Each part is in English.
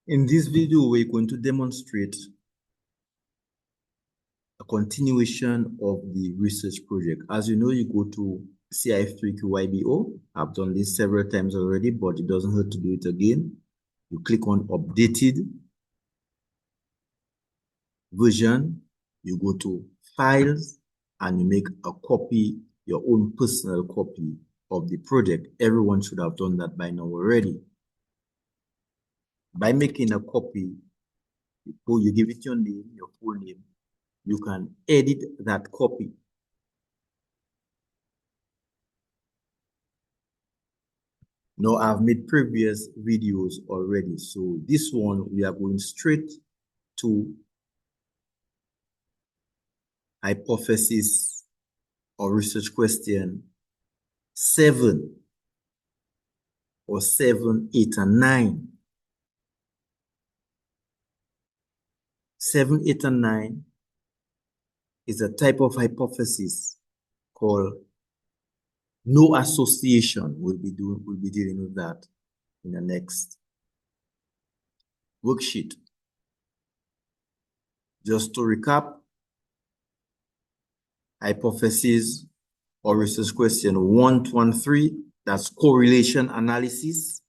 In this video, we're going to demonstrate a continuation of the research project. As you know, you go to CIF3QYBO. I've done this several times already, but it doesn't hurt to do it again. You click on updated version, you go to files, and you make a copy, your own personal copy of the project. Everyone should have done that by now already. By making a copy, you give it your name, your full name. You can edit that copy. Now, I've made previous videos already. So this one, we are going straight to hypothesis or research question 7 or 7, 8, and 9. 7, 8, and 9 is a type of hypothesis called no association. We'll be dealing with that in the next worksheet. Just to recap, hypothesis or research question 1, 2, and 3, that's correlation analysis.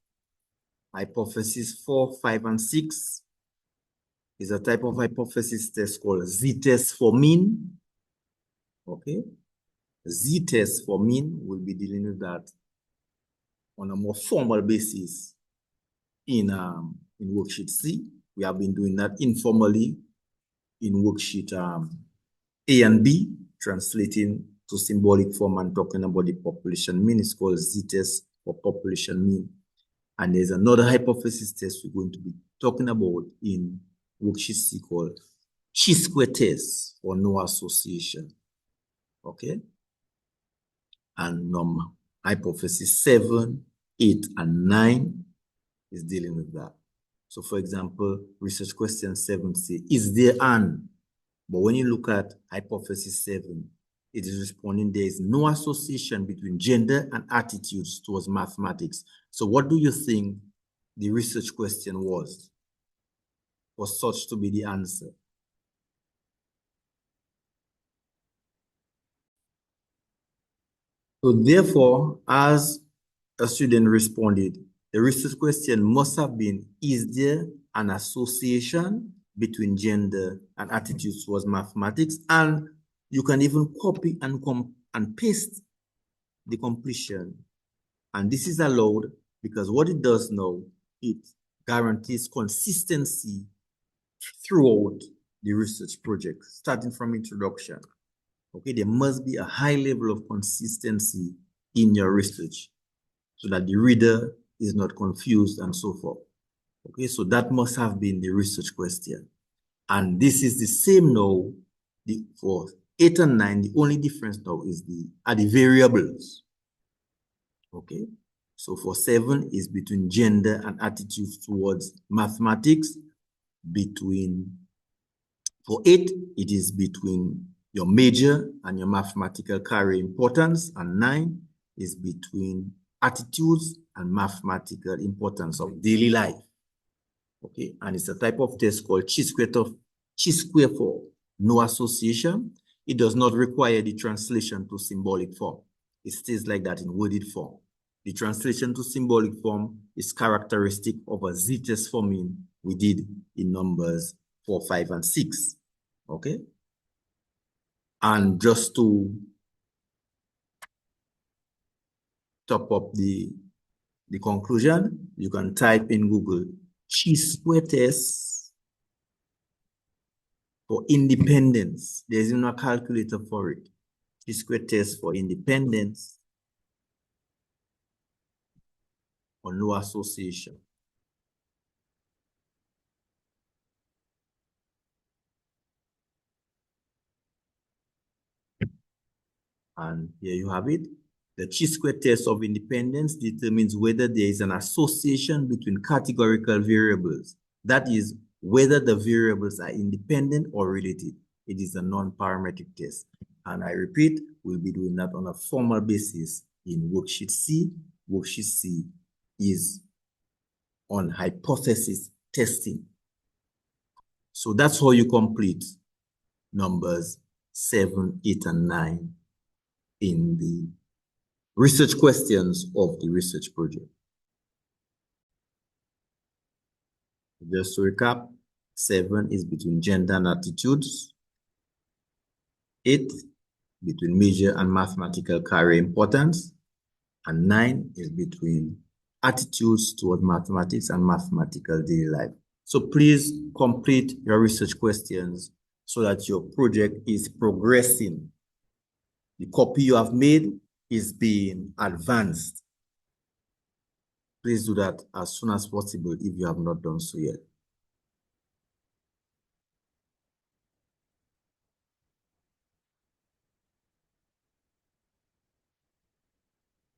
Hypothesis 4, 5, and 6 is a type of hypothesis test called z-test for mean. Okay, z-test for mean, we'll be dealing with that on a more formal basis in worksheet C. We have been doing that informally in worksheet A and B, translating to symbolic form and talking about the population mean. It's called z-test for population mean. And there's another hypothesis test we're going to be talking about in worksheet C called chi-square test or no association. Okay? And hypothesis 7, 8, and 9 is dealing with that. So for example, research question 7 say, is there an? But when you look at hypothesis 7, it is responding there is no association between gender and attitudes towards mathematics. So what do you think the research question was for such to be the answer? So therefore, as a student responded, the research question must have been, is there an association between gender and attitudes towards mathematics? And you can even copy and paste the completion. And this is allowed because what it does now, it guarantees consistency throughout the research project, starting from introduction. Okay, there must be a high level of consistency in your research so that the reader is not confused and so forth. Okay, so that must have been the research question. And this is the same now for 8 and 9. The only difference now is the variables. Okay, so for 7 is between gender and attitudes towards mathematics. For 8, it is between your major and your mathematical career importance, and 9 is between attitudes and mathematical importance of daily life. Okay, and it's a type of test called chi-square for no association. It does not require the translation to symbolic form. It stays like that in worded form. The translation to symbolic form is characteristic of a z-test for mean we did in numbers 4, 5, and 6. Okay? And just to top up the conclusion, you can type in Google chi-square test for independence. There's no calculator for it. Chi-square test for independence or no association. And here you have it. The chi-square test of independence determines whether there is an association between categorical variables. That is, whether the variables are independent or related. It is a non-parametric test. And I repeat, we'll be doing that on a formal basis in worksheet C. Worksheet C is on hypothesis testing. So that's how you complete numbers 7, 8, and 9 in the research questions of the research project. Just to recap, 7 is between gender and attitudes. 8 between major and mathematical career importance. And 9 is between attitudes toward mathematics and mathematical daily life. So please complete your research questions so that your project is progressing. The copy you have made is being advanced. Please do that as soon as possible if you have not done so yet.